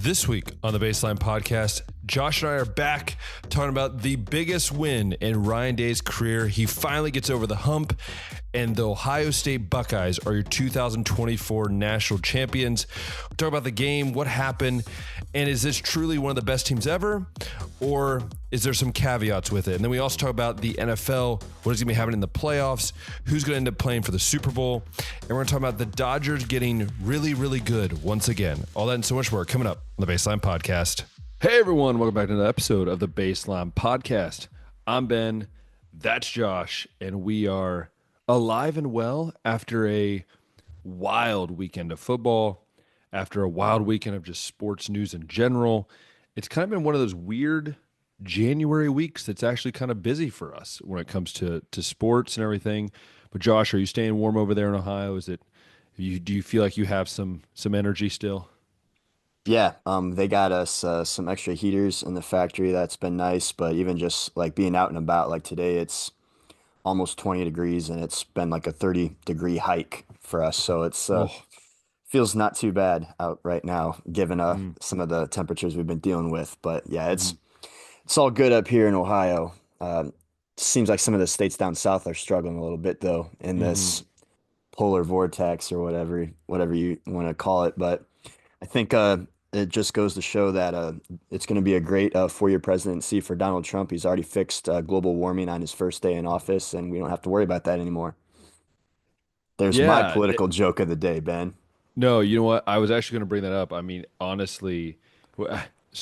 This week on the Baseline Podcast, Josh and I are back talking about the biggest win in Ryan Day's career. He finally gets over the hump, and the Ohio State Buckeyes are your 2024 national champions. We talk about the game, what happened, and is this truly one of the best teams ever, or is there some caveats with it? And then we also talk about the NFL, what is going to be happening in the playoffs, who's going to end up playing for the Super Bowl, and we're going to talk about the Dodgers getting really, really good once again. All that and so much more coming up on the Baseline Podcast. Hey everyone, welcome back to another episode of the Baseline Podcast. I'm Ben, that's Josh, and we are alive and well after a wild weekend of football, after a wild weekend of just sports news in general. It's kind of been one of those weird January weeks that's actually kind of busy for us when it comes to sports and everything. But Josh, are you staying warm over there in Ohio? Do you feel like you have some energy still? Yeah, they got us some extra heaters in the factory. That's been nice, but even just like being out and about, like today, it's almost 20 degrees and it's been like a 30-degree hike for us. So it's Oh, feels not too bad out right now, given mm, some of the temperatures we've been dealing with. But yeah, mhm. it's all good up here in Ohio. Seems like some of the states down south are struggling a little bit though in Mhm. this polar vortex or whatever you want to call it. But I think it just goes to show that it's going to be a great 4-year presidency for Donald Trump. He's already fixed global warming on his first day in office, and we don't have to worry about that anymore. There's my Yeah. political joke of the day, Ben. No, you know what? I was actually going to bring that up. I mean, honestly,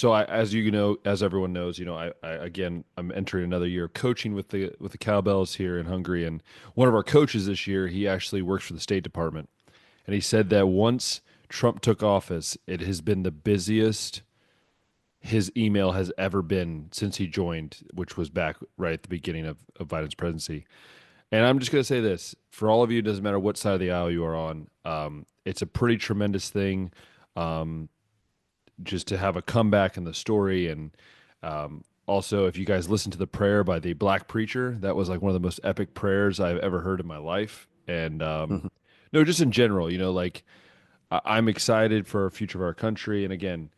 as you know, as everyone knows, I again, I'm entering another year of coaching with the Cowbells here in Hungary, and one of our coaches this year, he actually works for the State Department, and he said that once Trump took office, it has been the busiest his email has ever been since he joined, which was back right at the beginning of Biden's presidency. And I'm just going to say this for all of you, it doesn't matter what side of the aisle you are on. It's a pretty tremendous thing um, just to have a comeback in the story. And also, if you guys listen to the prayer by the Black Preacher, that was like one of the most epic prayers I've ever heard in my life. And no, just in general, like I'm excited for our future of our country. And again,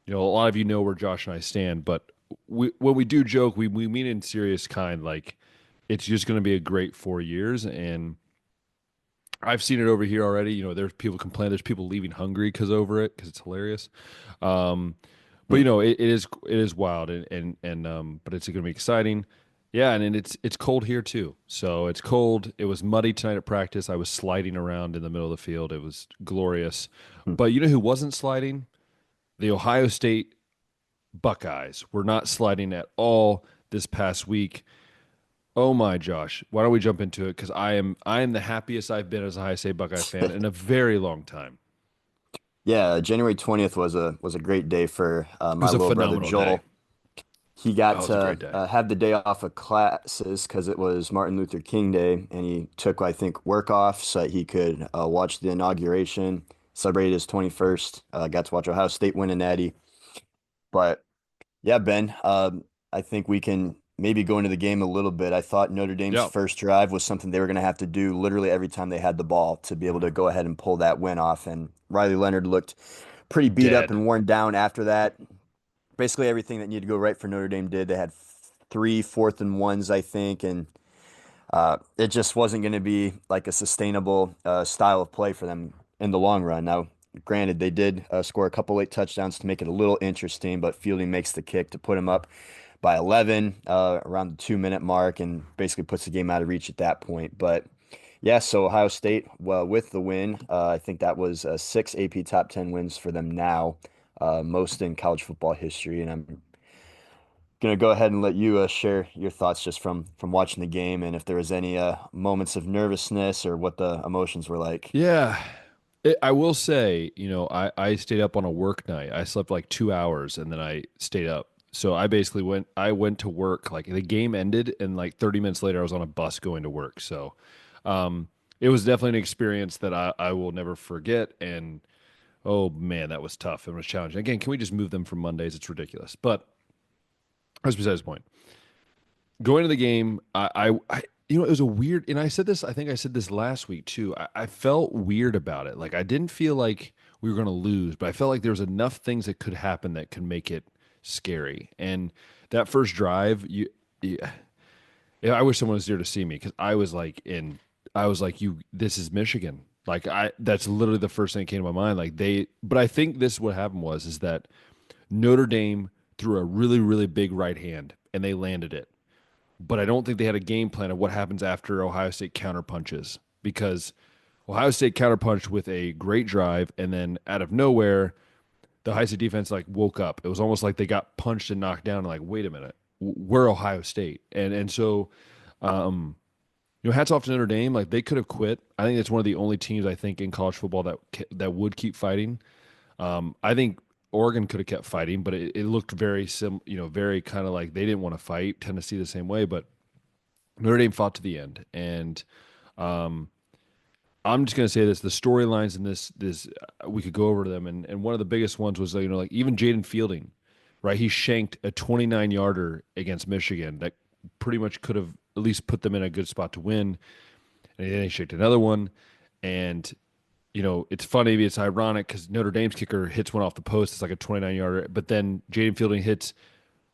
a lot of you know where Josh and I stand, but when we do joke, we mean it in serious kind. Like, it's just going to be a great 4 years. And I've seen it over here already. There's people complain. There's people leaving Hungary because it's hilarious. Um, but it is wild and but it's going to be exciting. Yeah, and it's cold here too. So it's cold. It was muddy tonight at practice. I was sliding around in the middle of the field. It was glorious. But you know who wasn't sliding? The Ohio State Buckeyes were not sliding at all this past week. Oh my Josh, why don't we jump into it? Because I am the happiest I've been as a Ohio State Buckeye fan in a very long time. Yeah, January 20th was a great day for It my was a little brother phenomenal day. Joel. He got Oh, it was a to great day. have the day off of classes because it was Martin Luther King Day, and he took, I think, work off so that he could watch the inauguration, celebrate his 21st. Got to watch Ohio State win a Natty. But yeah, Ben, I think we can maybe go into the game a little bit. I thought Notre Dame's Yeah. first drive was something they were going to have to do literally every time they had the ball to be able to go ahead and pull that win off. And Riley Leonard looked pretty beat up Dead. and worn down after that. Basically, everything that needed to go right for Notre Dame did. They had 3 4th and 1s, I think, and it just wasn't going to be like a sustainable style of play for them in the long run. Now, granted, they did score a couple late touchdowns to make it a little interesting, but Fielding makes the kick to put him up by 11 around the 2-minute mark and basically puts the game out of reach at that point. But yeah, so Ohio State, well, with the win, I think that was 6 AP top 10 wins for them now, most in college football history. And I'm gonna go ahead and let you share your thoughts just from watching the game and if there was any moments of nervousness or what the emotions were like. Yeah. I will say, I stayed up on a work night. I slept like 2 hours and then I stayed up. So I went to work, like the game ended and like 30 minutes later I was on a bus going to work. So it was definitely an experience that I will never forget. And oh man, that was tough. It was challenging. Again, can we just move them from Mondays? It's ridiculous. But that's besides the point. Going to the game, it was a weird, and I think I said this last week too. I felt weird about it. Like I didn't feel like we were going to lose, but I felt like there was enough things that could happen that could make it scary. And that first drive, yeah, yeah, I wish someone was there to see me because I was like, this is Michigan. That's literally the first thing that came to my mind. But I think this what happened is that Notre Dame threw a really, really big right hand and they landed it. But I don't think they had a game plan of what happens after Ohio State counterpunches because Ohio State counterpunched with a great drive, and then out of nowhere, the Ohio State defense like woke up. It was almost like they got punched and knocked down. And like, wait a minute, we're Ohio State, and so, um, hats off to Notre Dame. Like they could have quit. I think it's one of the only teams I think in college football that would keep fighting. I think Oregon could have kept fighting, but it looked very very kind of like they didn't want to fight. Tennessee the same way, but Notre Dame fought to the end, and um, I'm just gonna say this: the storylines in this we could go over them, and one of the biggest ones was like even Jaden Fielding, right? He shanked a 29 yarder against Michigan that pretty much could have at least put them in a good spot to win, and then he shanked another one, and it's funny, it's ironic because Notre Dame's kicker hits one off the post, it's like a 29 yarder, but then Jaden Fielding hits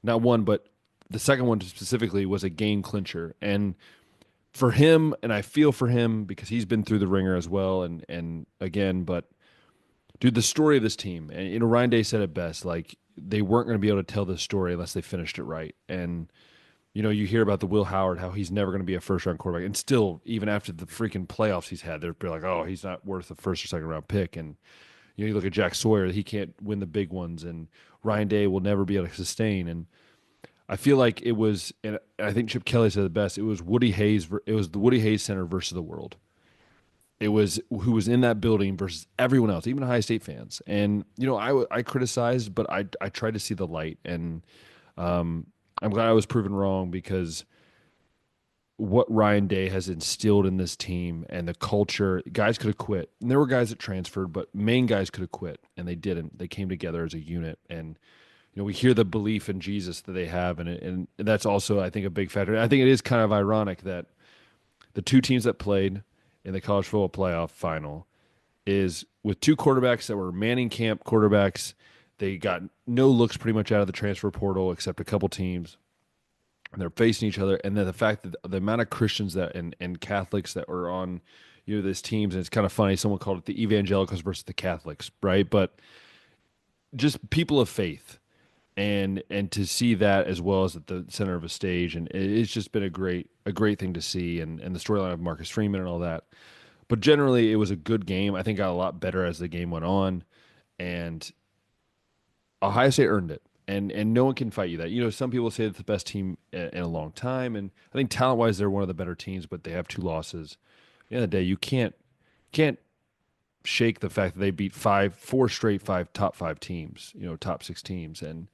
not one but the second one specifically was a game clincher, and for him, and I feel for him because he's been through the ringer as well. And again, but dude, the story of this team, and Ryan Day said it best. Like they weren't going to be able to tell this story unless they finished it right. And you hear about the Will Howard, how he's never going to be a first round quarterback, and still, even after the freaking playoffs he's had, they're like, oh, he's not worth a first or second round pick. And you look at Jack Sawyer, he can't win the big ones, and Ryan Day will never be able to sustain. And I feel like it was, and I think Chip Kelly said the best. It was Woody Hayes. It was the Woody Hayes Center versus the world. It was who was in that building versus everyone else, even Ohio State fans. And I criticized, but I tried to see the light, and um, I'm glad I was proven wrong because what Ryan Day has instilled in this team and the culture, guys could have quit. And there were guys that transferred, but main guys could have quit, and they didn't. They came together as a unit, and we hear the belief in Jesus that they have, and that's also, I think, a big factor. I think it is kind of ironic that the two teams that played in the college football playoff final is with two quarterbacks that were Manning camp quarterbacks. They got no looks pretty much out of the transfer portal except a couple teams, and they're facing each other. And then the fact that the amount of Christians and Catholics that were on this teams, and it's kind of funny. Someone called it the evangelicals versus the Catholics, right? But just people of faith and to see that as well as at the center of a stage, and it's just been a great thing to see, and the storyline of Marcus Freeman and all that. But generally, it was a good game. I think it got a lot better as the game went on, and Ohio State earned it, and no one can fight you that. Some people say it's the best team in a long time, and I think talent wise, they're one of the better teams, but they have two losses. At the end of the day, you can't shake the fact that they beat four straight top five teams, top six teams. And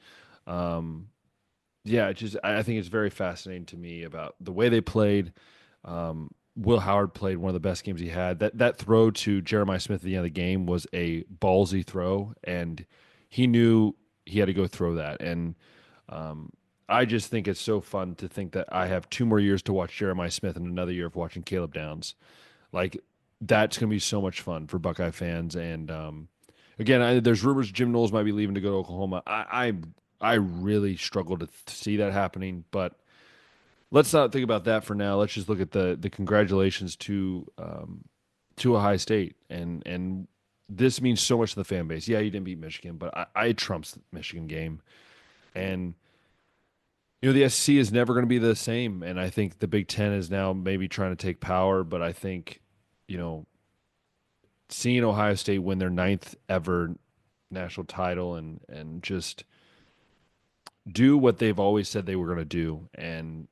yeah, I think it's very fascinating to me about the way they played. Will Howard played one of the best games he had. That throw to Jeremiah Smith at the end of the game was a ballsy throw, and he knew he had to go throw that. And I just think it's so fun to think that I have 2 more years to watch Jeremiah Smith and another year of watching Caleb Downs. Like that's going to be so much fun for Buckeye fans. And again, there's rumors Jim Knowles might be leaving to go to Oklahoma. I really struggle to see that happening, but let's not think about that for now. Let's just look at the congratulations to Ohio State, and this means so much to the fan base. Yeah, you didn't beat Michigan, but I trumps the Michigan game, and the SEC is never going to be the same. And I think the Big Ten is now maybe trying to take power, but I think you know seeing Ohio State win their ninth ever national title and just do what they've always said they were going to do. And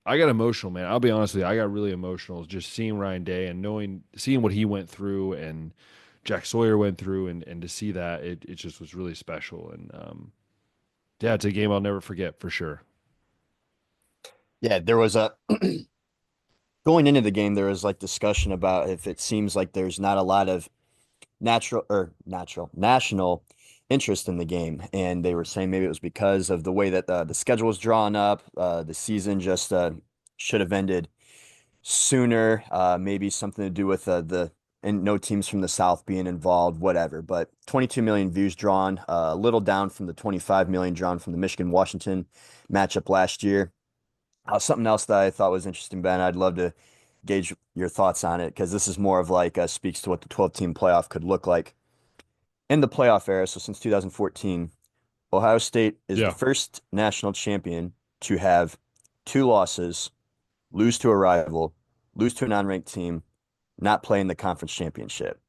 I got emotional, man. I'll be honest with you. I got really emotional just seeing Ryan Day and seeing what he went through and Jack Sawyer went through, and to see that, it just was really special. And yeah, it's a game I'll never forget for sure. Yeah, there was a going into the game, there was like discussion about if it seems like there's not a lot of national interest in the game, and they were saying maybe it was because of the way that the schedule was drawn up. The season just should have ended sooner. Maybe something to do with the and no teams from the South being involved, whatever. But 22 million views drawn, a little down from the 25 million drawn from the Michigan-Washington matchup last year. Something else that I thought was interesting, Ben, I'd love to gauge your thoughts on it because this is more of like speaks to what the 12-team playoff could look like in the playoff era. So since 2014, Ohio State is the Yeah. first national champion to have two losses, lose to a rival, lose to a non-ranked team, not play in the conference championship.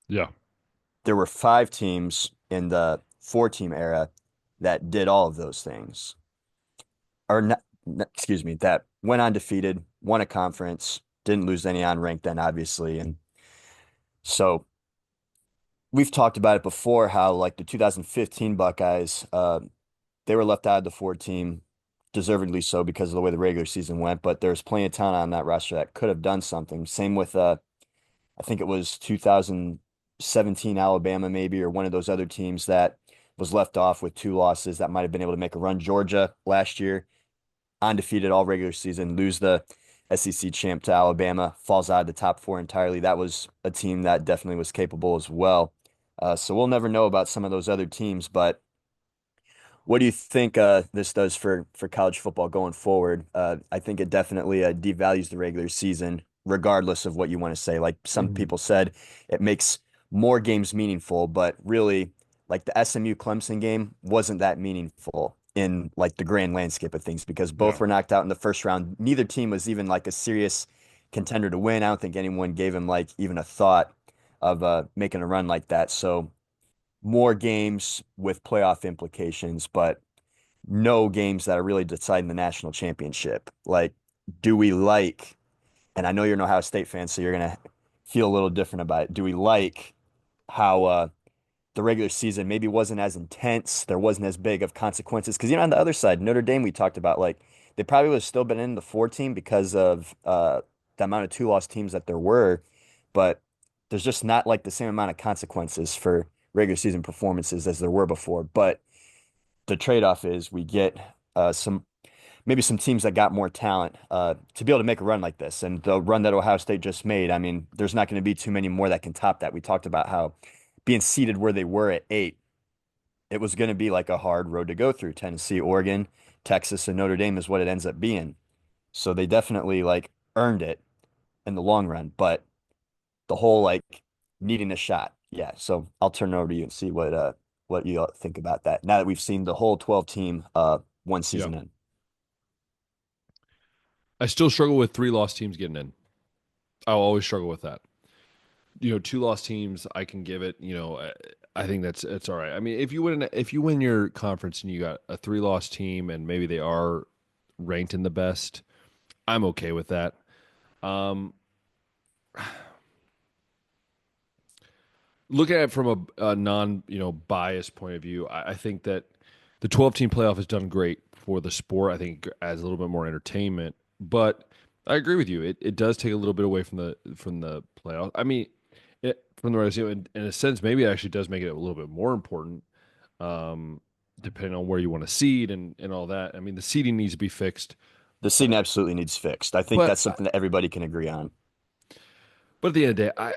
Yeah. There were five teams in the four-team era that did all of those things, or not, excuse me, that went undefeated, won a conference, didn't lose any on-ranked then, obviously. And so we've talked about it before, how like the 2015 Buckeyes, they were left out of the four team, deservedly so because of the way the regular season went. But there's plenty of talent on that roster that could have done something. Same with I think it was 2017 Alabama maybe, or one of those other teams that was left off with two losses that might have been able to make a run. Georgia last year, undefeated all regular season, lose the SEC champ to Alabama, falls out of the top four entirely. That was a team that definitely was capable as well. So we'll never know about some of those other teams, but what do you think this does for college football going forward? I think it definitely devalues the regular season, regardless of what you want to say. Like some Mhm. people said, it makes more games meaningful, but really, like the SMU Clemson game wasn't that meaningful in like the grand landscape of things because both Yeah. were knocked out in the first round. Neither team was even like a serious contender to win. I don't think anyone gave him like even a thought of making a run like that. So more games with playoff implications, but no games that are really deciding the national championship. Like, do we like, and I know you're an Ohio State fan, so you're gonna feel a little different about it. Do we like how the regular season maybe wasn't as intense, there wasn't as big of consequences? Because on the other side, Notre Dame, we talked about like they probably would have still been in the four team because of the amount of two-loss teams that there were, but there's just not like the same amount of consequences for regular season performances as there were before. But the trade-off is we get some maybe some teams that got more talent to be able to make a run like this. And the run that Ohio State just made, I mean, there's not going to be too many more that can top that. We talked about how being seated where they were at 8, it was going to be like a hard road to go through. Tennessee, Oregon, Texas, and Notre Dame is what it ends up being. So they definitely like earned it in the long run. But the whole like needing a shot, yeah. So I'll turn it over to you and see what you think about that. Now that we've seen the whole 12 team one Yeah. season in. I still struggle with three lost teams getting in. I'll always struggle with that. Two lost teams, I can give it. I think that's it's all right. I mean, if you win your conference and you got a three lost team and maybe they are ranked in the best, I'm okay with that. Um, Looking at it from a non biased point of view, I think that the 12-team playoff has done great for the sport. I think it adds a little bit more entertainment, but I agree with you. It does take a little bit away from the playoff. I mean, from the regular season, in a sense, maybe it actually does make it a little bit more important, um, depending on where you want to seed and all that. I mean, the seeding needs to be fixed, The season absolutely needs fixed. I think but that's something that everybody can agree on. but at the end of the day,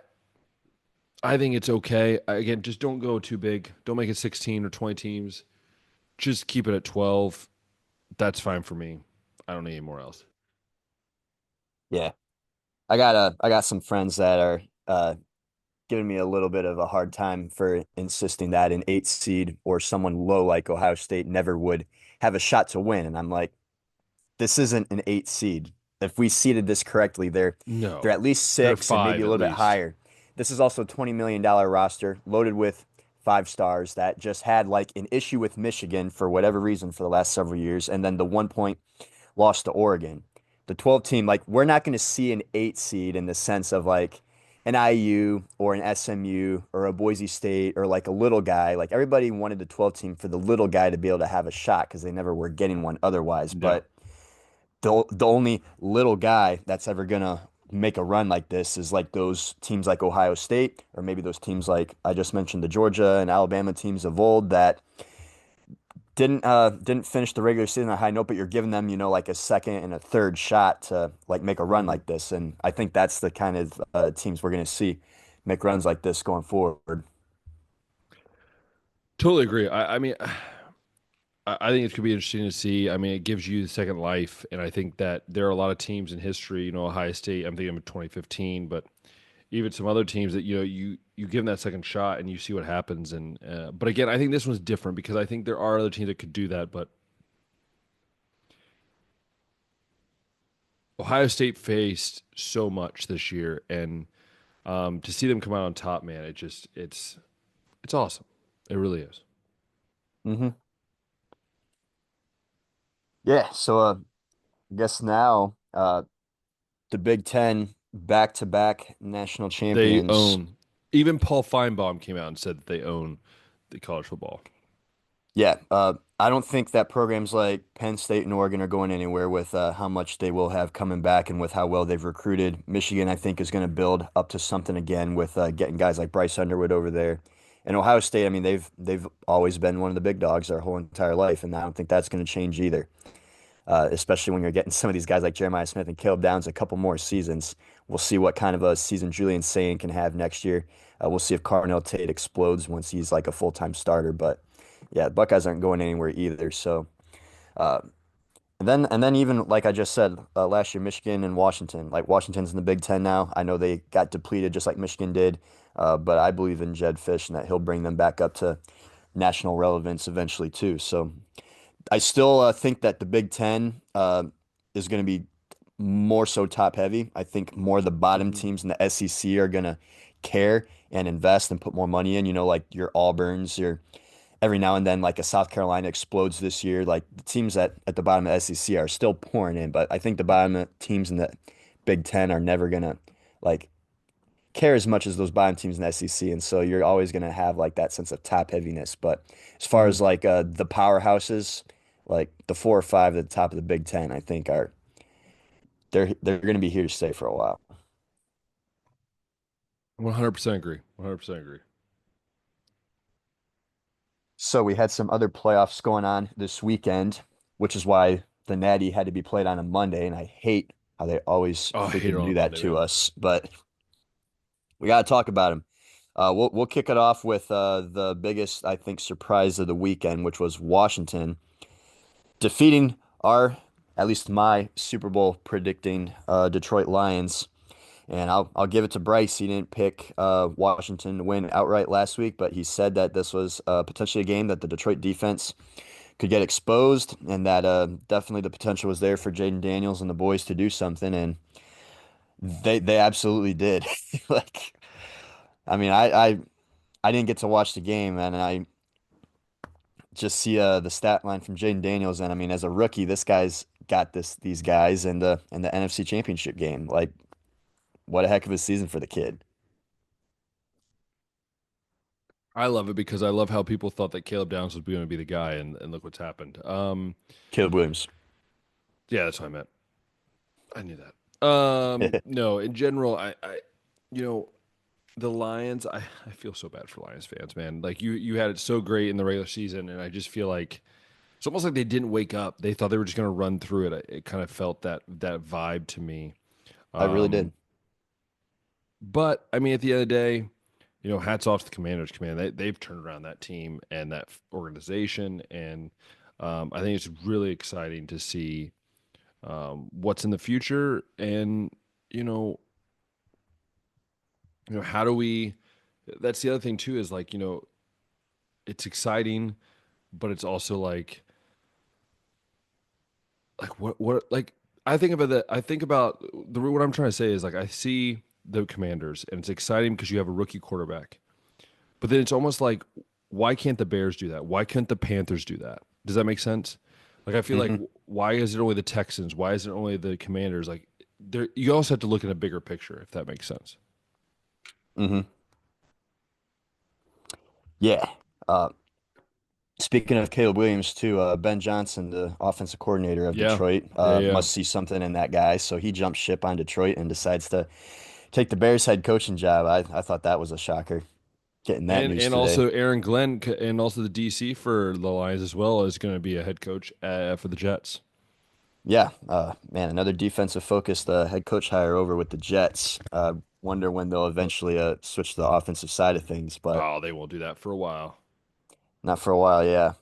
I think it's okay. Again, just don't go too big. Don't make it 16 or 20 teams. Just keep it at 12. That's fine for me. I don't need any more else. Yeah. I got some friends that are giving me a little bit of a hard time for insisting that an 8 seed or someone low like Ohio State never would have a shot to win. And I'm like, this isn't an 8 seed. If we seeded this correctly, they're No, at least they're 6 and maybe five a at little bit least. higher. This is also a $20 million roster loaded with 5 stars that just had like an issue with Michigan for whatever reason for the last several years, and then the 1 point lost to Oregon. The 12 team, like we're not going to see an 8 seed in the sense of like an IU or an SMU or a Boise State or like a little guy. Like everybody wanted the 12 team for the little guy to be able to have a shot because they never were getting one otherwise. Yeah. But the only little guy that's ever gonna make a run like this is like those teams like Ohio State or maybe those teams like I just mentioned the Georgia and Alabama teams of old that didn't finish the regular season on a high note, but you're giving them, like a second and a third shot to like make a run Mhm. like this. And I think that's the kind of teams we're gonna see make runs like this going forward. Totally agree. I mean, I think it's gonna be interesting to see. I mean, it gives you the second life, and I think that there are a lot of teams in history. Ohio State. I'm thinking of 2015, but even some other teams that you give them that second shot and you see what happens. And but again, I think this one's different because I think there are other teams that could do that, but Ohio State faced so much this year, and to see them come out on top, man, it's awesome. It really is. Hmm. Yeah. So I guess now the Big Ten back-to-back national They champions. own. Even Paul Feinbaum came out and said that they own the college football. Yeah, I don't think that programs like Penn State and Oregon are going anywhere with how much they will have coming back and with how well they've recruited. Michigan, I think, is going to build up to something again with getting guys like Bryce Underwood over there. And Ohio State, I mean, they've always been one of the big dogs their whole entire life, and I don't think that's going to change either. Especially when you're getting some of these guys like Jeremiah Smith and Caleb Downs a couple more seasons. We'll see what kind of a season Julian Sayin can have next year. We'll see if Carnell Tate explodes once he's like a full-time starter. But yeah, the Buckeyes aren't going anywhere either. So uh, and then even like I just said last year, Michigan and Washington. Like Washington's in the Big Ten now. I know they got depleted just like Michigan did, but I believe in Jed Fish and that he'll bring them back up to national relevance eventually too. So I still think that the Big Ten is going to be more so top heavy. I think more of the bottom Mhm. teams in the SEC are going to care and invest and put more money in. Like your Auburns, your every now and then like a South Carolina explodes this year. Like the teams at the bottom of the SEC are still pouring in, but I think the bottom teams in the Big Ten are never going to like care as much as those bottom teams in the SEC, and so you're always going to have like that sense of top heaviness. But as far Mhm. as like the powerhouses, like the 4 or 5 at the top of the Big Ten, I think are they're going to be here to stay for a while. 100% agree. 100% agree. So we had some other playoffs going on this weekend, which is why the Natty had to be played on a Monday, and I hate how they always Oh, I hate it freaking on do a that Monday, to man. us. But we got to talk about them. We'll kick it off with the biggest, I think, surprise of the weekend, which was Washington defeating our, at least my Super Bowl predicting Detroit Lions. And I'll give it to Bryce. He didn't pick Washington to win outright last week, but he said that this was potentially a game that the Detroit defense could get exposed, and that definitely the potential was there for Jaden Daniels and the boys to do something, and they absolutely did. Like, I mean, I didn't get to watch the game, and I just see the stat line from Jaden Daniels, and I mean, as a rookie, this guy's got these guys in the NFC Championship game. Like, what a heck of a season for the kid, I love it because I love how people thought that Caleb Downs was going to be the guy, and look what's happened. Caleb Williams. Yeah, that's what I meant. I knew that. No, in general, you know, the Lions. I feel so bad for Lions fans, man. Like you had it so great in the regular season, and I just feel like it's almost like they didn't wake up. They thought they were just going to run through it. It kind of felt that vibe to me. I really Um, did. but I mean, at the end of the day, hats off to the Commanders. They've turned around that team and that organization, and I think it's really exciting to see what's in the future. And you know, how do we? That's the other thing too. Is like it's exciting, but it's also like like I think about that. I think about what I'm trying to say is like I see the Commanders, and it's exciting because you have a rookie quarterback. But then it's almost like, why can't the Bears do that? Why can't the Panthers do that? Does that make sense? Like, I feel like, Hmm. why is it only the Texans? Why is it only the Commanders? Like, you also have to look at a bigger picture, if that makes sense. Hmm. Yeah. Uh, Speaking of Caleb Williams, too, Ben Johnson, the offensive coordinator of Yeah, Detroit, yeah, yeah. must see something in that guy. So he jumps ship on Detroit and decides to take the Bears head coaching job. I thought that was a shocker, getting that news And today. also Aaron Glenn and also the DC for the Lions as well is going to be a head coach for the Jets. Yeah, man, another defensive focused head coach hire over with the Jets. Wonder when they'll But eventually switch to the offensive side of things, but oh, they won't do that for a while. not for a while. Yeah.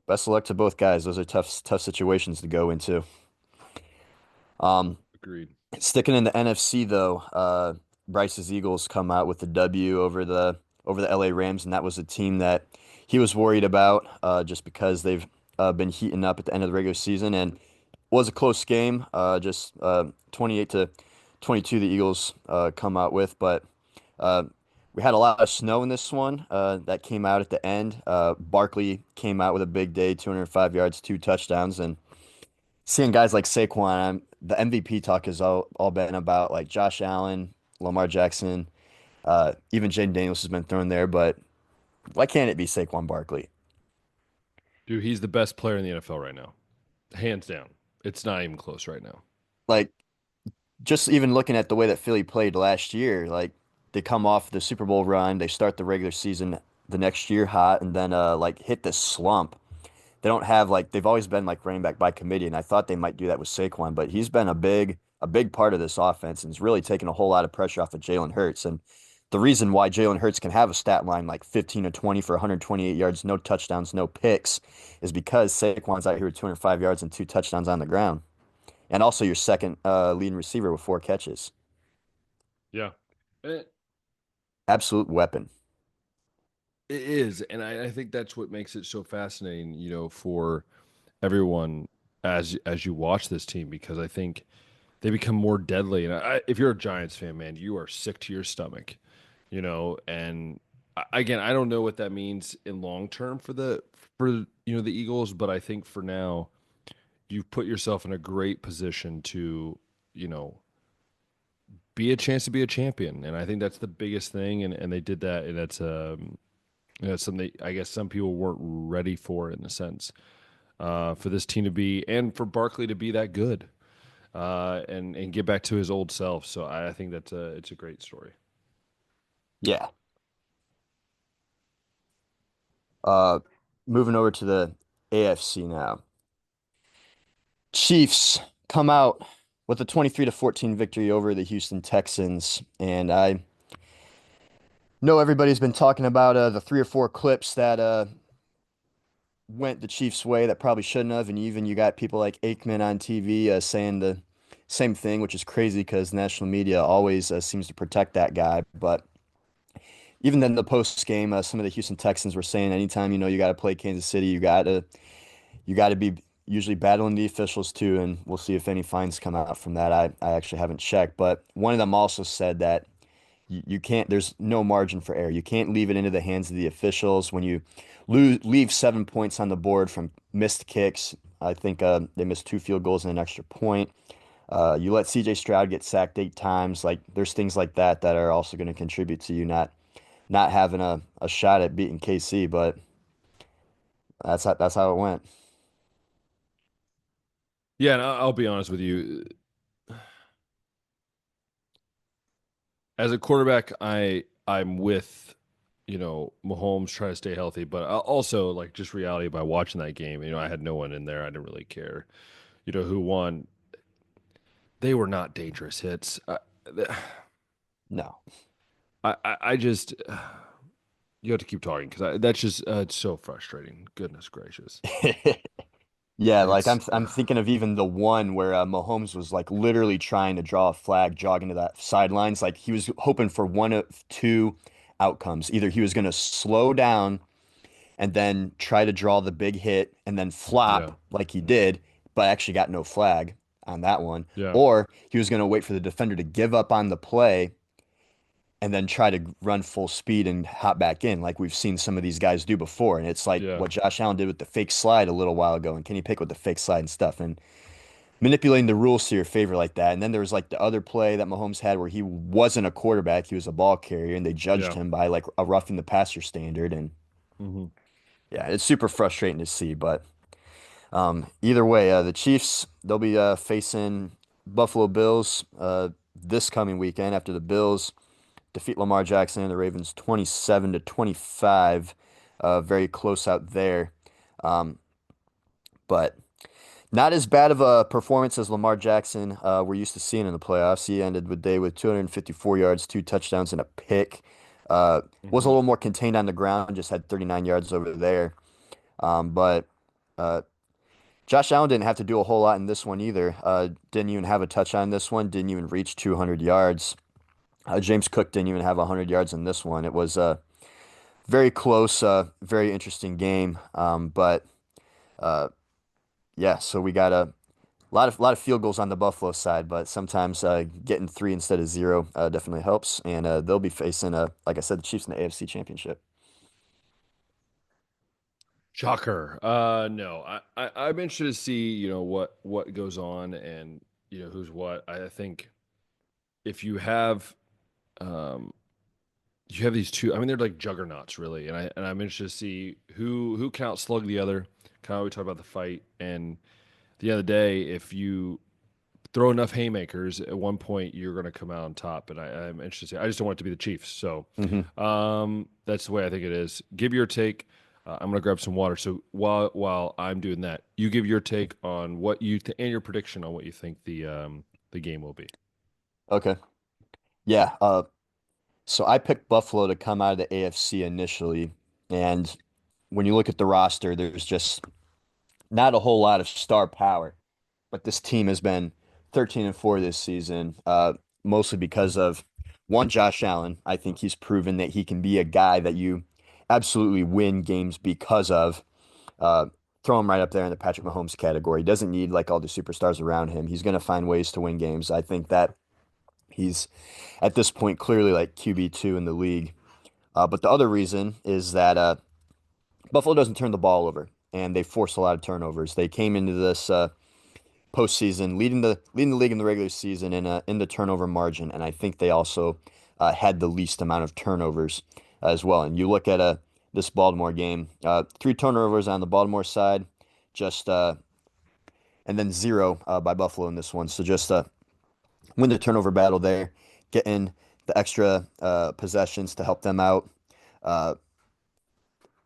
Best of luck to both guys. Those are tough situations to go into. Um, Agreed. Sticking in the NFC though, Bryce's Eagles come out with the W over the LA Rams, and that was a team that he was worried about just because they've been heating up at the end of the regular season, and was a close game. Just 28 to 22, the Eagles come out with, but uh, we had a lot of snow in this one that came out at the end. Barkley came out with a big day, 205 yards, 2 touchdowns, and seeing guys like Saquon, the MVP talk has all been about like Josh Allen, Lamar Jackson, even Jaden Daniels has been thrown there, but why can't it be Saquon Barkley? Dude, he's the best player in the NFL right now. Hands down. It's not even close right now. Like just even looking at the way that Philly played last year, like they come off the Super Bowl run, they start the regular season the next year hot, and then like hit this slump. They don't have like they've always been like running back by committee, and I thought they might do that with Saquon, but he's been a big part of this offense and has really taken a whole lot of pressure off of Jalen Hurts. And the reason why Jalen Hurts can have a stat line like 15 to 20 for 128 yards, no touchdowns, no picks, is because Saquon's out here with 205 yards and 2 touchdowns on the ground, and also your second leading receiver with 4 catches. Yeah. It Absolute weapon. is. And I think that's what makes it so fascinating, for everyone as you watch this team, because I think they become more deadly. And if you're a Giants fan, man, you are sick to your stomach, and again, I don't know what that means in long term for the Eagles, but I think for now, you've put yourself in a great position to, you know, be a chance to be a champion. And I think that's the biggest thing. And they did that. And that's something that I guess some people weren't ready for in a sense, for this team to be, and for Barkley to be that good, and get back to his old self. So I think it's a great story. Yeah. Uh, Moving over to the AFC now. Chiefs come out with a 23-14 victory over the Houston Texans, and I know everybody's been talking about the 3 or 4 clips that went the Chiefs' way that probably shouldn't have, and even you got people like Aikman on TV saying the same thing, which is crazy because national media always seems to protect that guy. But even then, the post game, some of the Houston Texans were saying anytime you got to play Kansas City, you got to be usually battling the officials too, and we'll see if any fines come out from that. I actually haven't checked, but one of them also said that you can't, there's no margin for error. You can't leave it into the hands of the officials when you leave 7 points on the board from missed kicks. I think they missed 2 field goals and an extra point. You let CJ Stroud get sacked 8 times. Like there's things like that that are also going to contribute to you not having a shot at beating KC, but that's how it went. Yeah, and I'll be honest with you. As a quarterback, I'm with, Mahomes trying to stay healthy, but also like just reality by watching that game. I had no one in there. I didn't really care, who won. They were not dangerous hits. No. I just you have to keep talking because that's just it's so frustrating. Goodness gracious, Yeah, like it's I'm thinking of even the one where Mahomes was like literally trying to draw a flag, jogging to that sidelines. Like he was hoping for one of two outcomes. Either he was going to slow down and then try to draw the big hit and then yeah, flop like he did, but actually got no flag on that one, yeah, or he was going to wait for the defender to give up on the play and then try to run full speed and hop back in, like we've seen some of these guys do before. And it's like yeah, what Josh Allen did with the fake slide a little while ago, and Kenny Pickett with the fake slide and stuff, and manipulating the rules to your favor like that. And then there was like the other play that Mahomes had where he wasn't a quarterback, he was a ball carrier, and they judged yeah. him by like a roughing the passer standard. And Hmm. yeah, it's super frustrating to see. But either way, the Chiefs, they'll be facing Buffalo Bills this coming weekend after the Bills defeat Lamar Jackson and the Ravens 27 to 25. Very close out there. Um, but Not as bad of a performance as Lamar Jackson we're used to seeing in the playoffs. He ended the day with 254 yards, two touchdowns, and a pick. Was a Hmm. little more contained on the ground, just had 39 yards over there. But uh, Josh Allen didn't have to do a whole lot in this one either. Didn't even have a touch on this one, didn't even reach 200 yards. James Cook didn't even have 100 yards in this one. It was very close, very interesting game. But uh, yeah, so we got a lot of field goals on the Buffalo side, but sometimes getting three instead of zero definitely helps. And they'll be facing, like I said, the Chiefs in the AFC Championship. Shocker. No, I'm interested to see, what goes on and, who's what. I think if um, you have these two, I mean, they're like juggernauts really. And I'm interested to see who can outslug the other. Kind of, we talk about the fight. And at the end of the day, if you throw enough haymakers, at one point you're going to come out on top. And I'm interested. I just don't want it to be the Chiefs. So Hmm. that's the way I think it is. Give your take. I'm going to grab some water. So while I'm doing that, you give your take on what and your prediction on what you think the game will be. Okay. Yeah. So I picked Buffalo to come out of the AFC initially, and when you look at the roster, there's just not a whole lot of star power. But this team has been 13-4 this season, mostly because of one, Josh Allen. I think he's proven that he can be a guy that you absolutely win games because of. Uh, Throw him right up there in the Patrick Mahomes category. He doesn't need like all the superstars around him. He's going to find ways to win games. I think that he's at this point clearly like QB2 in the league. But the other reason is that Buffalo doesn't turn the ball over, and they force a lot of turnovers. They came into this postseason leading the league in the regular season in the turnover margin, and I think they also had the least amount of turnovers as well. And you look at this Baltimore game, three turnovers on the Baltimore side, just and then zero by Buffalo in this one. So just win the turnover battle there, getting the extra possessions to help them out. Uh,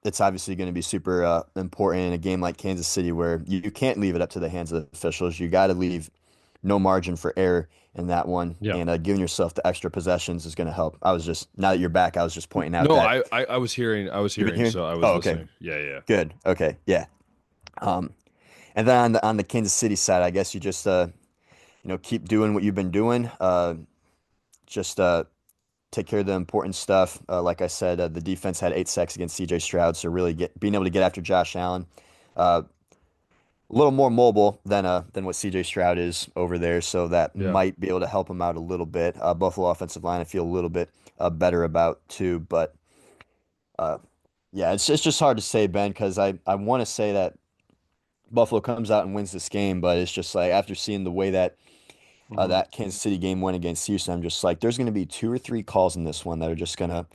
it's obviously going to be super important in a game like Kansas City where you can't leave it up to the hands of the officials. You got to leave no margin for error in that one, Yeah. and giving yourself the extra possessions is going to help. I was just now that you're back, I was just pointing out No, that I was hearing, you've been hearing. so I was Oh, okay, listening. Yeah, yeah. good, okay, yeah. Um, and then on the Kansas City side, I guess you just keep doing what you've been doing. Just take care of the important stuff. Like I said, the defense had 8 sacks against C.J. Stroud, so really being able to get after Josh Allen. Uh, a little more mobile than what C.J. Stroud is over there, so that Yeah. might be able to help him out a little bit. Buffalo offensive line, I feel a little bit better about too, but uh, yeah, it's just hard to say, Ben, because I want to say that Buffalo comes out and wins this game, but it's just like after seeing the way that Hmm. that Kansas City game went against Houston, I'm just like, there's going to be two or three calls in this one that are just going to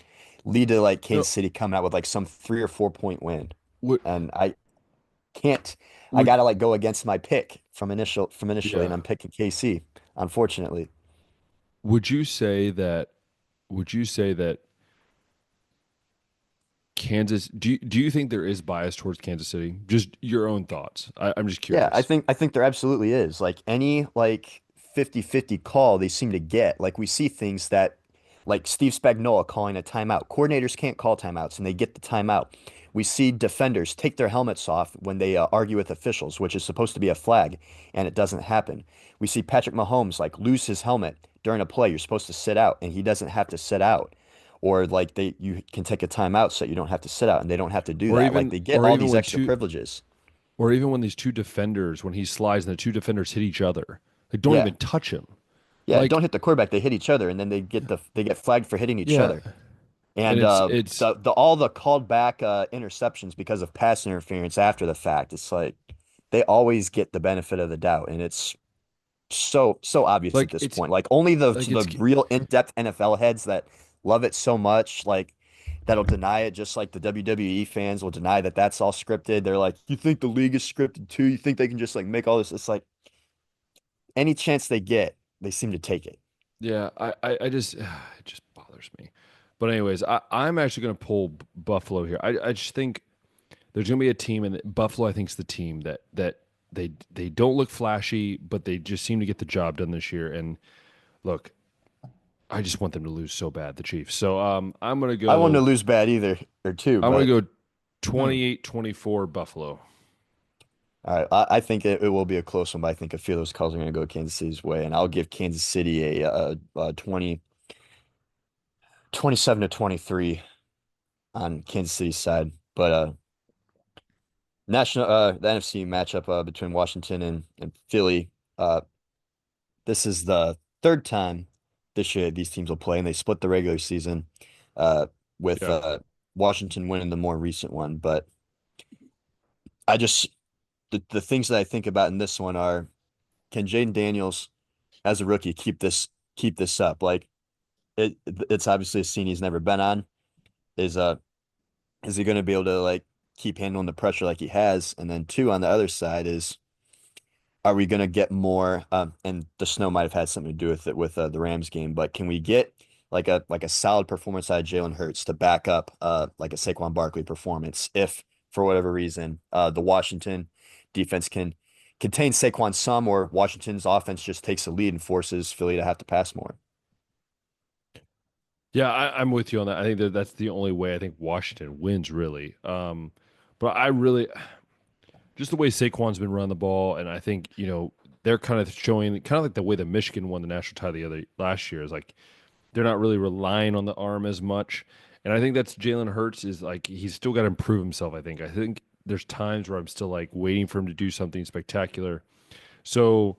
lead to like No, Kansas City coming out with like some 3 or 4 point win, would and I can't. I would gotta like go against my pick from initially, and yeah. I'm picking KC, unfortunately. Would you say that would you say that Kansas do you think there is bias towards Kansas City? Just your own thoughts. I'm just Yeah, I curious. think I think there absolutely is. Like any like 50-50 call they seem to get. Like we see things that like Steve Spagnuolo calling a timeout. Coordinators can't call timeouts and they get the timeout. We see defenders take their helmets off when they argue with officials, which is supposed to be a flag, and it doesn't happen. We see Patrick Mahomes like lose his helmet during a play. You're supposed to sit out, and he doesn't have to sit out. Or like you can take a timeout so you don't have to sit out, and they don't have to do Or that. Like even they get or all even these when extra two privileges. or even when these two defenders when he slides and the two defenders hit each other. Like don't Yeah. even touch him. Yeah, don't Like hit the quarterback. They hit each other, and then they get flagged for hitting each yeah. other. And And it's the all the called back interceptions because of pass interference after the fact. It's like they always get the benefit of the doubt, and it's so obvious at like this it's point. Like only like the it's real in-depth NFL heads that love it so much, like that'll deny it. Just like the WWE fans will deny that that's all scripted. They're like, you think the league is scripted too? You think they can just like make all this? It's like any chance they get, they seem to take it. yeah, I just it just bothers me. But anyways, I'm actually going to pull Buffalo here. I just think there's going to be a team, and Buffalo I think is the team that They don't look flashy, but they just seem to get the job done this year. And look, I just want them to lose so bad, the Chiefs. So I want to lose bad either or two, I'm gonna but go 28-24 Buffalo. all right, I think it will be a close one, but I think a few of those calls are going to go Kansas City's way, and I'll give Kansas City a 27 to 23 on Kansas City's side. But the NFC matchup between Washington and Philly. This is the third time this year these teams will play, and they split the regular season uh, with Yeah. Washington winning the more recent one. But I just the things that I think about in this one are, can Jaden Daniels as a rookie keep this up? Like it's obviously a scene he's never been on. Is is he going to be able to like keep handling the pressure like he has? And then two, on the other side is, are we going to get more? And the snow might have had something to do with it with the Rams game, but can we get like a solid performance out of Jalen Hurts to back up like a Saquon Barkley performance if for whatever reason the Washington defense can contain Saquon some, or Washington's offense just takes the lead and forces Philly to have to pass more? Yeah, I'm with you on that. I think that's the only way I think Washington wins, really. But I really just the way Saquon's been running the ball, and I think they're kind of showing kind of like the way that Michigan won the national title the other last year is like they're not really relying on the arm as much, and I think that's Jalen Hurts is like he's still got to improve himself. I think there's times where I'm still like waiting for him to do something spectacular. So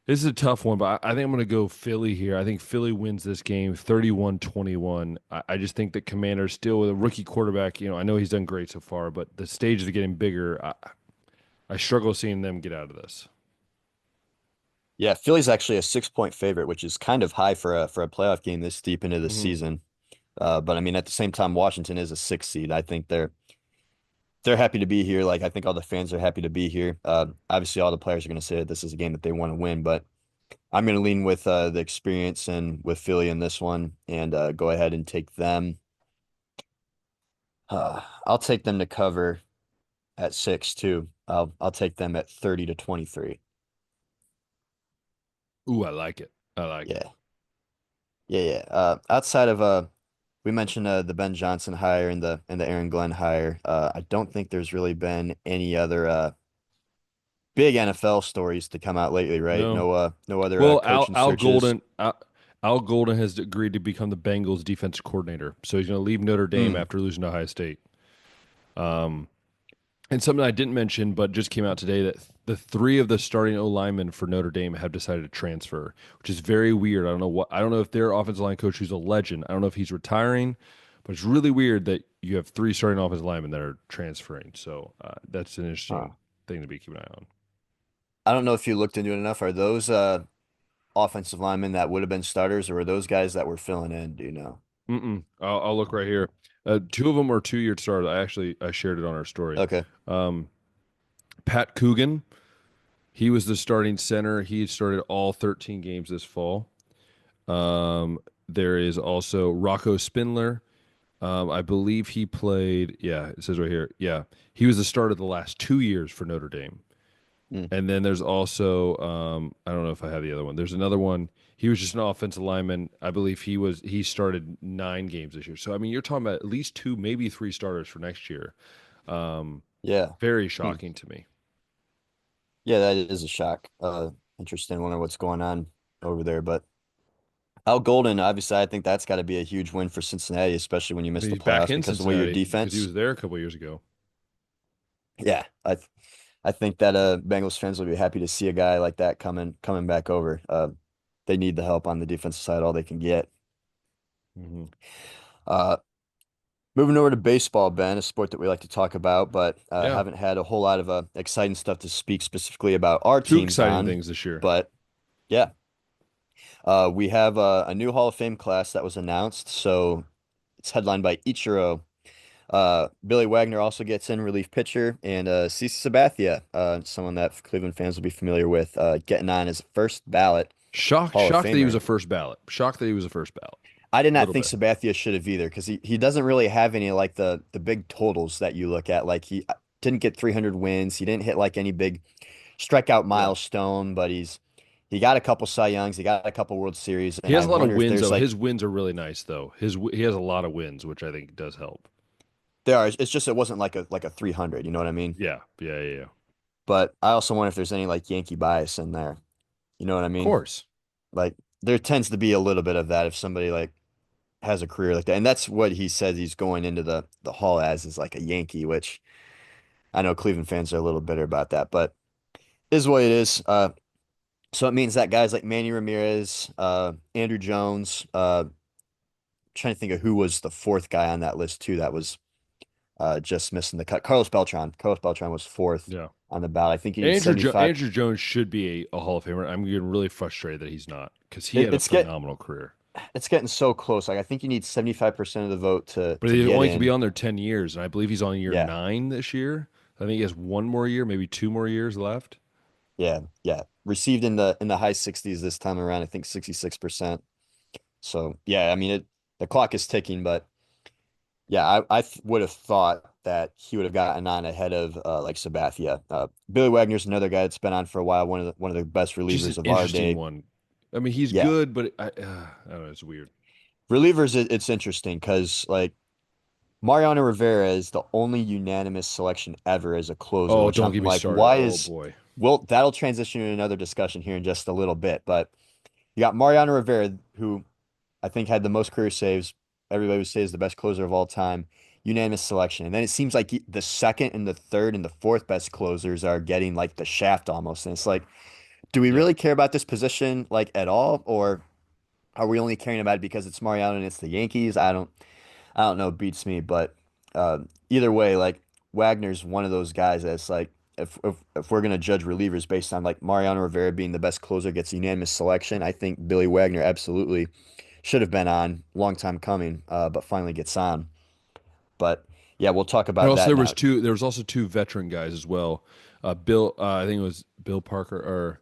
this is a tough one, but I think I'm going to go Philly here. I think Philly wins this game 31-21. I just think that Commanders still with a rookie quarterback, I know he's done great so far, but the stage is getting bigger. I struggle seeing them get out of this. Yeah, Philly's actually a 6 point favorite, which is kind of high for a playoff game this deep into the Hmm. season. But I mean, at the same time, Washington is a 6 seed. I think they're happy to be here. Like I think all the fans are happy to be here. Obviously, all the players are going to say that this is a game that they want to win, but I'm going to lean with the experience and with Philly in this one, and go ahead and take them. I'll take them to cover at 6 too. I'll take them at 30 to 23. Ooh, I like it. I like it. Yeah, yeah. Outside of we mentioned the Ben Johnson hire and the Aaron Glenn hire. I don't think there's really been any other big NFL stories to come out lately, right? No. No other Well, coaching searches. Al Golden has agreed to become the Bengals defensive coordinator. So he's going to leave Notre Dame Mm, after losing to Ohio State. Um, And something I didn't mention, but just came out today that the three of the starting O linemen for Notre Dame have decided to transfer, which is very weird. I don't know if their offensive line coach, who's a legend, I don't know if he's retiring, but it's really weird that you have three starting offensive linemen that are transferring. So that's an huh. interesting thing to be keeping an eye on. I don't know if you looked into it enough. Are those offensive linemen that would have been starters, or were those guys that were filling in? Do you know? I'll look right here. Two of them are 2 year starters. I shared it on our story. Okay. Um, Pat Coogan, he was the starting center. He started all 13 games this fall. There is also Rocco Spindler. I believe he played. Yeah, it says right here. Yeah, he was the starter the last 2 years for Notre Dame. Mm. And then there's also I don't know if I have the other one. There's another one. He was just an offensive lineman. I believe he started 9 games this year. So I mean, you're talking about at least two, maybe three starters for next year. Um, Yeah. Very Hmm. shocking to me. Yeah, that is a shock. Interesting. Wonder what's going on over there. But Al Golden, obviously, I think that's got to be a huge win for Cincinnati, especially when you I miss mean, the he's back playoffs in because of the way your Cincinnati because he defense. was there a couple years ago. Yeah, I think that Bengals fans will be happy to see a guy like that coming back over. They need the help on the defensive side, all they can get. Hmm. Uh, Moving over to baseball, Ben, a sport that we like to talk about, but Yeah, haven't had a whole lot of exciting stuff to speak specifically about our two teams exciting on. things this year. But yeah, we have a new Hall of Fame class that was announced. So it's headlined by Ichiro. Billy Wagner also gets in, relief pitcher, and CeCe Sabathia, someone that Cleveland fans will be familiar with, getting on as a first ballot Hall of Shocked that he was Famer. a first ballot. Shocked that he was a first ballot. I did A not little think bit. Sabathia should have either because he doesn't really have any like the big totals that you look at. Like he didn't get 300 wins. He didn't hit like any big strikeout Yeah. milestone, but he got a couple Cy Youngs, he got a couple World Series, He and has I a lot of wonder if wins there's though. like His wins are really nice though. He has a lot of wins, which I think does help. there are. It's just it wasn't like a 300. You know what I mean? Yeah. Yeah. Yeah. Yeah. Of But I also wonder if there's any like Yankee bias in there. You know what I mean? course. Like there tends to be a little bit of that if somebody like has a career like that, and that's what he says he's going into the Hall as is like a Yankee, which I know Cleveland fans are a little bitter about that, but is what it is. So it means that guys like Manny Ramirez, Andrew Jones, trying to think of who was the fourth guy on that list too that was just missing the cut. Carlos Beltran. Carlos Beltran was fourth Yeah. on the ballot. I think you need 75. Andrew Jones should be a Hall of Famer. I'm getting really frustrated that he's not because he It, had a it's get phenomenal career. it's getting so close. Like I think you need 75% of the vote But to he get only could be in. on there 10 years, and I believe he's on year Yeah. 9 this year. I think he has one more year, maybe 2 more years left. Yeah. Yeah. Received in the high 60s this time around, I think 66%. So, yeah, I mean the clock is ticking, but yeah, I would have thought that he would have gotten on ahead of like Sabathia. Billy Wagner's another guy that's been on for a while, one of the best Just an relievers of our interesting day. one. I mean, he's Yeah. good, but I don't know. It's weird. Relievers, it's interesting because like Mariano Rivera is the only unanimous selection ever as a closer, Oh, which don't I'm get me like, started. why Oh is boy. well, that'll transition to another discussion here in just a little bit. But you got Mariano Rivera, who I think had the most career saves. Everybody would say is the best closer of all time. Unanimous selection. And then it seems like the second and the third and the fourth best closers are getting like the shaft almost. And it's like, do we Yeah. really care about this position like at all? Or are we only caring about it because it's Mariano and it's the Yankees? I don't know, beats me, but either way, like Wagner's one of those guys that's like if we're gonna judge relievers based on like Mariano Rivera being the best closer gets unanimous selection, I think Billy Wagner absolutely should have been on, long time coming, but finally gets on. But yeah, we'll talk And about also that there was now. two. There was also two veteran guys as well. Bill, I think it was Bill Parker, or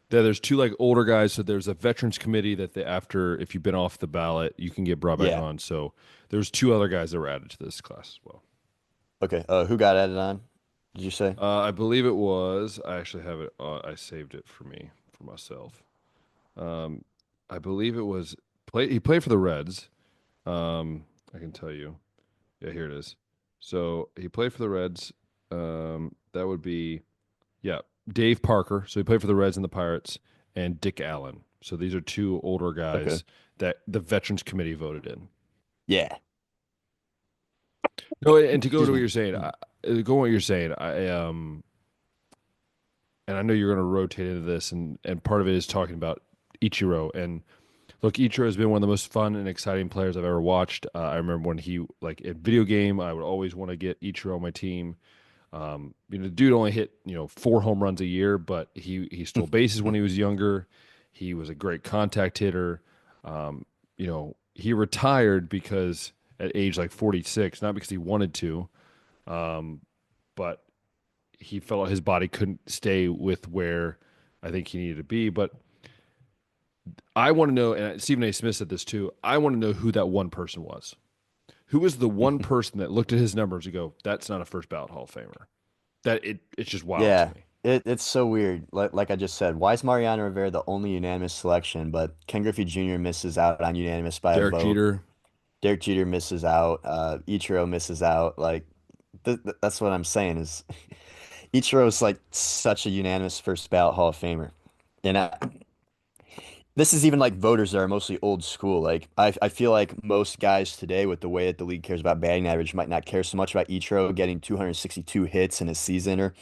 there's two like older guys. So there's a veterans committee that they after if you've been off the ballot, you can get brought back Yeah. on. So there's two other guys that were added to this class as well. Okay. Who got added on? Did you say? I believe it was. I actually have it. I saved it for me for myself. Um, I believe it was play. He played for the Reds. I can tell you. Yeah, here it is. So he played for the Reds. That would be yeah, Dave Parker. So he played for the Reds and the Pirates, and Dick Allen. So these are two older Okay. guys that the Veterans Committee voted in. Yeah. No, and to go Excuse to what me. you're saying, go on what you're saying. And I know you're going to rotate into this, and part of it is talking about Ichiro. And look, Ichiro has been one of the most fun and exciting players I've ever watched. I remember when he like in video game, I would always want to get Ichiro on my team. The dude only hit 4 home runs a year, but he stole bases when he was younger. He was a great contact hitter. He retired because at age like 46, not because he wanted to, but he felt his body couldn't stay with where I think he needed to be. But I want to know, and Stephen A. Smith said this too. I want to know who that one person was. Who was the one person that looked at his numbers and go, "That's not a first ballot Hall of Famer." It's just wild to Yeah, me. it's so weird. Like I just said, why is Mariano Rivera the only unanimous selection, but Ken Griffey Jr. misses out on unanimous by a Derek vote. Jeter, Derek Jeter misses out. Ichiro misses out. Like that's what I'm saying is Ichiro's like such a unanimous first ballot Hall of Famer. And this is even like voters that are mostly old school. Like I feel like most guys today with the way that the league cares about batting average might not care so much about Ichiro getting 262 hits in a season or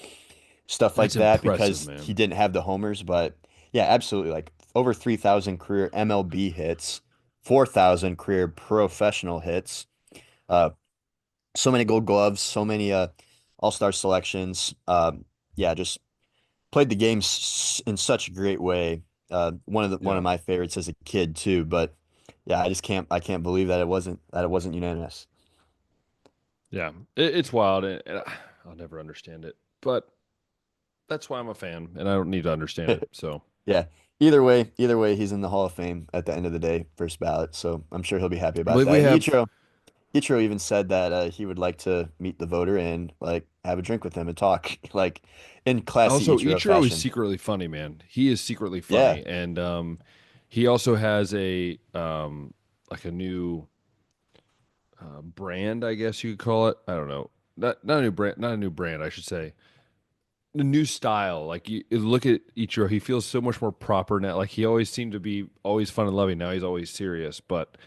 stuff like that's that impressive, because he man. didn't have the homers. But yeah, absolutely. Like over 3,000 career MLB hits, 4,000 career professional hits, uh, so many gold gloves, so many all-star selections. Yeah, just played the game in such a great way. One Yeah, of my favorites as a kid too. But yeah, I can't believe that it wasn't unanimous. yeah, it's wild, and I'll never understand it. But that's why I'm a fan, and I don't need to understand it. So Yeah. Either way, he's in the Hall of Fame at the end of the day, first ballot. So I'm sure he'll be happy I about believe that. we And have Ichiro. Ichiro even said that he would like to meet the voter and like have a drink with him and talk like in classy Also, Ichiro Ichiro is fashion. secretly funny, man. He is secretly Yeah, funny, and he also has a like a new brand, I guess you could call it. I don't know, not a new brand, not a new brand, I should say. A new style. Like you look at Ichiro, he feels so much more proper now. Like he always seemed to be always fun and loving. Now he's always serious, but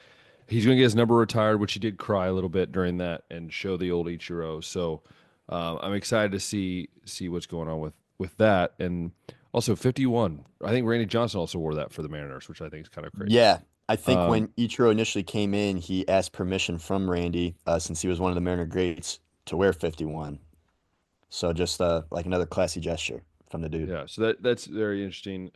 he's going to get his number retired, which he did cry a little bit during that and show the old Ichiro. So I'm excited to see what's going on with that. And also 51. I think Randy Johnson also wore that for the Mariners, which I think is kind of crazy. yeah. I think Um, when Ichiro initially came in, he asked permission from Randy, since he was one of the Mariner greats, to wear 51. So just like another classy gesture from the dude. yeah, so that's very interesting.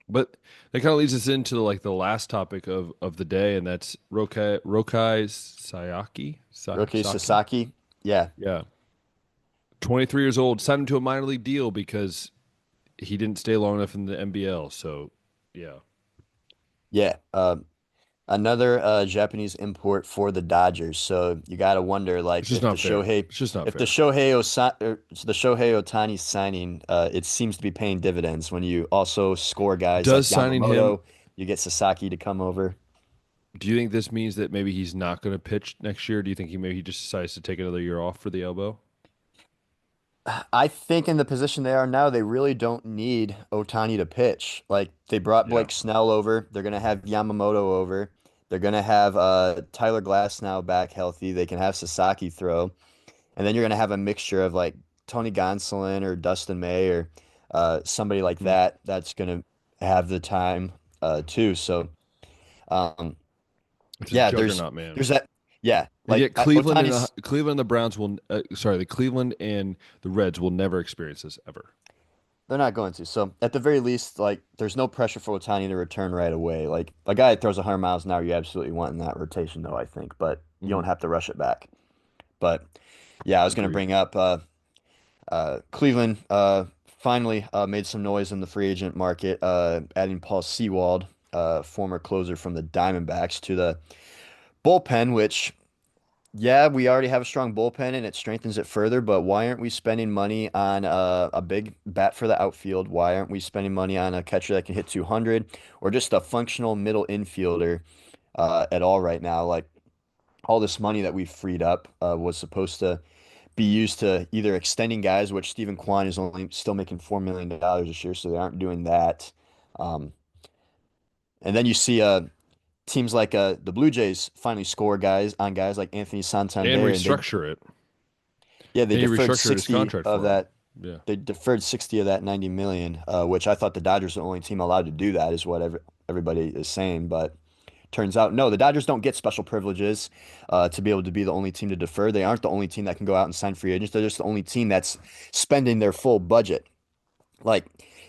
But that kind of leads us into like the last topic of the day, and that's Rokai Sayaki Roki Saki. Sasaki, yeah, Yeah, 23 years old, signed him to a minor league deal because he didn't stay long enough in the NBL. So, yeah, yeah. Another Japanese import for the Dodgers. So you got to wonder, it's like, just not fair. It's just not If the fair. Shohei Ohtani signing, it seems to be paying dividends when you also score guys Does like signing him? Yamamoto. You get Sasaki to come over. Do you think this means that maybe he's not going to pitch next year? Do you think he just decides to take another year off for the elbow? I think in the position they are now, they really don't need Ohtani to pitch. Like they brought Yeah. Blake Snell over. They're gonna have Yamamoto over. They're gonna have Tyler Glass now back healthy. They can have Sasaki throw. And then you're going to have a mixture of like Tony Gonsolin or Dustin May or somebody like Hmm. that that's going to have the time too. So um, It's a yeah, juggernaut, man. there's that. Yeah, And like yet Cleveland and Otani's Cleveland and the Browns will sorry, the Cleveland and the Reds will never experience this ever. they're not going to. So at the very least, like there's no pressure for Otani to return right away. Like a guy that throws 100 miles an hour, you absolutely want in that rotation, though, I think, but you don't Hmm. have to rush it back. But yeah, I was going to Agreed. bring up Cleveland finally made some noise in the free agent market, adding Paul Sewald, former closer from the Diamondbacks, to the bullpen, which, yeah, we already have a strong bullpen and it strengthens it further, but why aren't we spending money on a big bat for the outfield? Why aren't we spending money on a catcher that can hit 200 or just a functional middle infielder at all right now? Like, all this money that we've freed up was supposed to be used to either extending guys, which Stephen Kwan is only still making $4 million this year, so they aren't doing that. Um, and then you see teams like the Blue Jays finally score guys on guys like Anthony And Santander, and restructure it. they And he deferred restructured his 60 contract of for him. that. Yeah. They deferred 60 of that 90 million, which I thought the Dodgers are the only team allowed to do that, is what everybody is saying, but. Turns out, no, the Dodgers don't get special privileges to be able to be the only team to defer. They aren't the only team that can go out and sign free agents. They're just the only team that's spending their full budget. Like,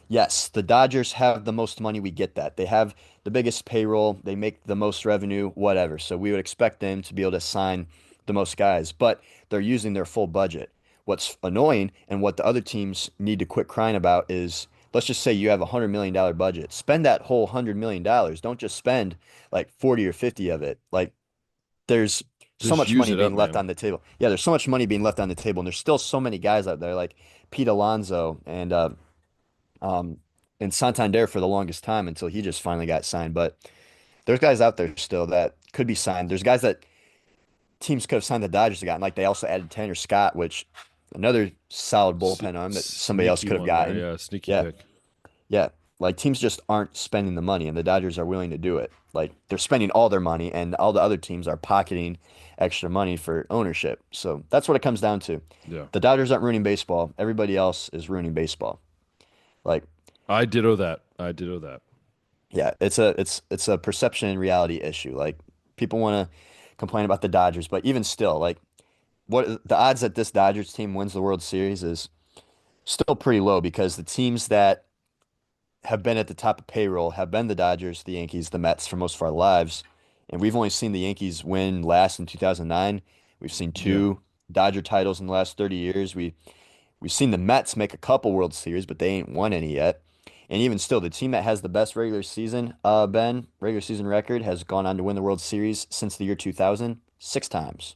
yes, the Dodgers have the most money. We get that. They have the biggest payroll. They make the most revenue, whatever. So we would expect them to be able to sign the most guys, but they're using their full budget. What's annoying and what the other teams need to quit crying about is, let's just say you have a $100 million budget. Spend that whole $100 million. Don't just spend like 40 or 50 of it. Like there's so Just much use money it up, being left man. on the table. Yeah, there's so much money being left on the table, and there's still so many guys out there like Pete Alonso um, and Santander for the longest time until he just finally got signed. But there's guys out there still that could be signed. There's guys that teams could have signed the Dodgers have gotten. Like they also added Tanner Scott, which another solid bullpen arm that somebody else Sneaky could have one there. gotten. Yeah, sneaky Yeah, pick. yeah. Like teams just aren't spending the money, and the Dodgers are willing to do it. Like they're spending all their money, and all the other teams are pocketing extra money for ownership. So that's what it comes down to. Yeah. The Dodgers aren't ruining baseball. Everybody else is ruining baseball. Like, I ditto that. I ditto that. yeah, it's a perception and reality issue. Like people want to complain about the Dodgers, but even still, like what the odds that this Dodgers team wins the World Series is still pretty low because the teams that have been at the top of payroll have been the Dodgers, the Yankees, the Mets for most of our lives. And we've only seen the Yankees win last in 2009. We've seen Yeah. two Dodger titles in the last 30 years. We've seen the Mets make a couple World Series, but they ain't won any yet. And even still, the team that has the best regular season, regular season record has gone on to win the World Series since the year 2000. 6 times.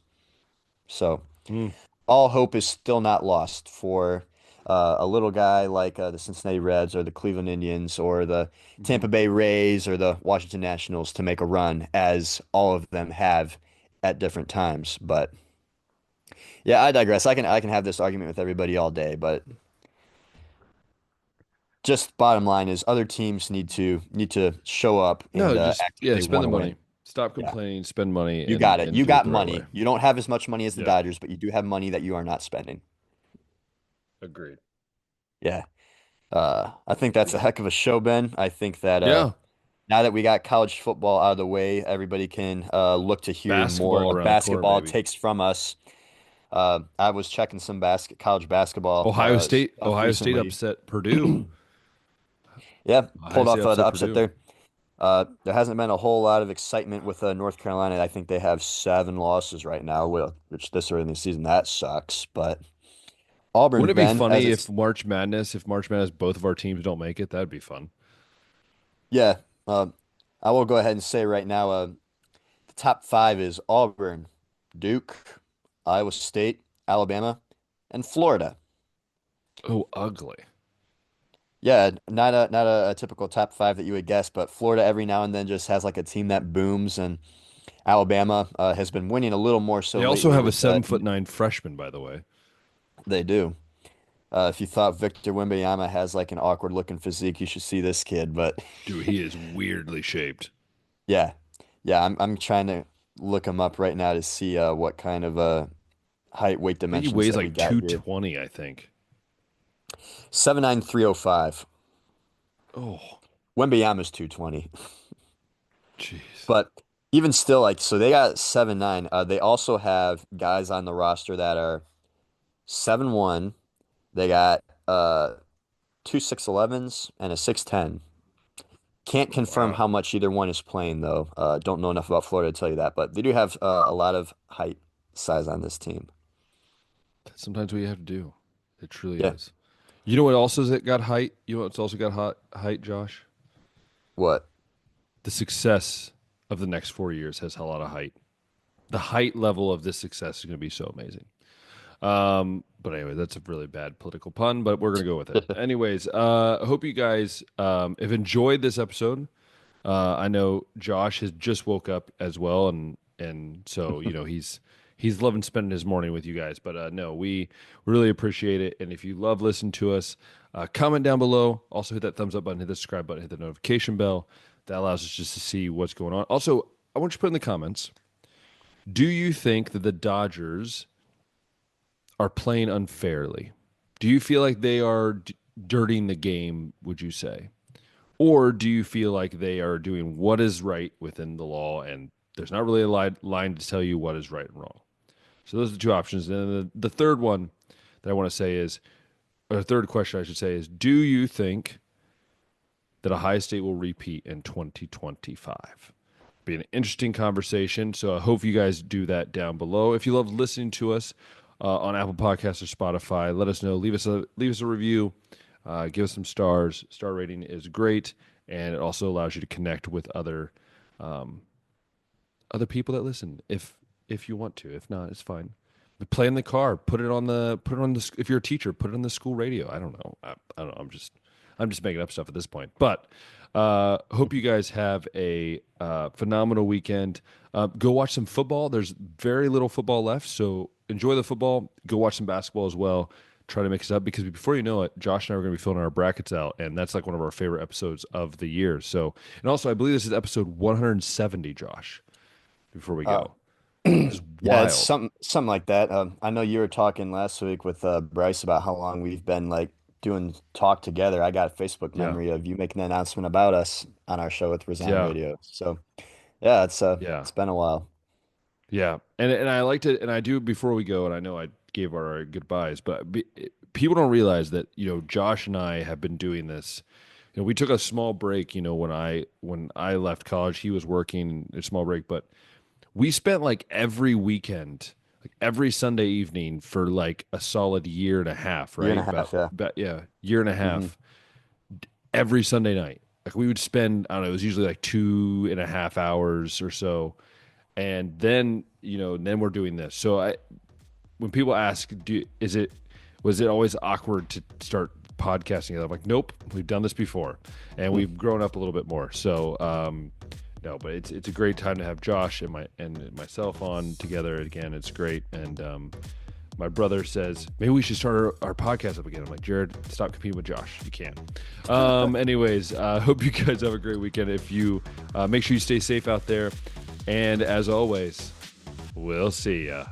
So Mm. all hope is still not lost for a little guy like the Cincinnati Reds or the Cleveland Indians or the Mhm. Tampa Bay Rays or the Washington Nationals to make a run, as all of them have at different times. But yeah, I digress. I can have this argument with everybody all day, but just bottom line is other teams need to show up and No, just act like yeah, they spend want the to money. win. Stop Yeah, complaining, spend money, you and got it. and You do it got the right way. money. You don't have as much money as the Yep, Dodgers, but you do have money that you are not spending. agreed. Yeah. I think that's a heck of a show, Ben. I think that Yeah, now that we got college football out of the way, everybody can look to hear basketball more around the corner, basketball baby. takes from us. I was checking some college basketball stuff Ohio State recently. upset Purdue. Yeah, Ohio pulled State off the upset upset Purdue. there. There hasn't been a whole lot of excitement with North Carolina. I think they have 7 losses right now, which this early in the season, that sucks. But Auburn, Wouldn't it be Ben, as funny it's if March Madness, both of our teams don't make it? That'd be fun. yeah. I will go ahead and say right now, the top 5 is Auburn, Duke, Iowa State, Alabama, and Florida. Oh, ugly. Yeah, not a typical top 5 that you would guess, but Florida every now and then just has like a team that booms, and Alabama has been winning a little more so They also lately have a with 7'9" freshman, by the way. they do. If you thought Victor Wembanyama has like an awkward looking physique, you should see this kid. But Dude, he is weirdly shaped. yeah, yeah, I'm trying to look him up right now to see what kind of height weight I think he dimensions weighs that we like got here. 220, I think. 7'9", 305. Oh, Wembanyama's 220. jeez. But even still, like, so they got 7'9". They also have guys on the roster that are 7'1". They got two 6'11s and a 6'10. Can't confirm Wow. how much either one is playing though. Don't know enough about Florida to tell you that, but they do have a lot of height size on this team. That's sometimes what you have to do. It truly Yeah. is. You know what also has got height? You know what's also got height, Josh? What? The success of the next 4 years has a lot of height. The height level of this success is going to be so amazing. But anyway, that's a really bad political pun, but we're gonna go with it. Anyways, I hope you guys have enjoyed this episode. I know Josh has just woke up as well, and so he's loving spending his morning with you guys. But no, we really appreciate it. And if you love listening to us, comment down below. Also hit that thumbs up button, hit the subscribe button, hit the notification bell. That allows us just to see what's going on. Also, I want you to put in the comments: do you think that the Dodgers are playing unfairly? Do you feel like they are dirtying the game, would you say? Or do you feel like they are doing what is right within the law and there's not really a line to tell you what is right and wrong? So those are the two options. And the third one that I want to say is, or the third question I should say is, do you think that Ohio State will repeat in 2025? Be an interesting conversation. So I hope you guys do that down below. If you love listening to us on Apple Podcasts or Spotify, let us know. Leave us a review. Give us some stars. Star rating is great, and it also allows you to connect with other people that listen. If you want to, if not, it's fine. But play in the car. Put it on the. If you're a teacher, put it on the school radio. I don't know. I don't know. I'm just making up stuff at this point. But hope you guys have a phenomenal weekend. Go watch some football. There's very little football left, so enjoy the football. Go watch some basketball as well. Try to mix it up because before you know it, Josh and I are going to be filling our brackets out, and that's like one of our favorite episodes of the year. So, and also, I believe this is episode 170, Josh. Before we Uh, go, this is yeah, it's wild. something like that. I know you were talking last week with Bryce about how long we've been like doing talk together. I got a Facebook Yeah, memory of you making an announcement about us on our show with Resign yeah, Radio. So yeah, yeah. it's been a while. Yeah, and I liked it, and I do before we go, and I know I gave our goodbyes, but people don't realize that Josh and I have been doing this. We took a small break. When I left college, he was working a small break, but we spent like every weekend, like every Sunday evening for like a solid year and a half, Year and right? a half, yeah. About yeah, year and a Hmm. half every Sunday night. Like we would spend, I don't know, it was usually like 2.5 hours or so and then then we're doing this. So when people ask, was it always awkward to start podcasting? I'm like, nope, we've done this before, and we've grown up a little bit more. So no, but it's a great time to have Josh and myself on together again. It's great, and my brother says maybe we should start our podcast up again. I'm like, Jared, stop competing with Josh. You can't. Anyways, hope you guys have a great weekend. If you make sure you stay safe out there, and as always, we'll see ya.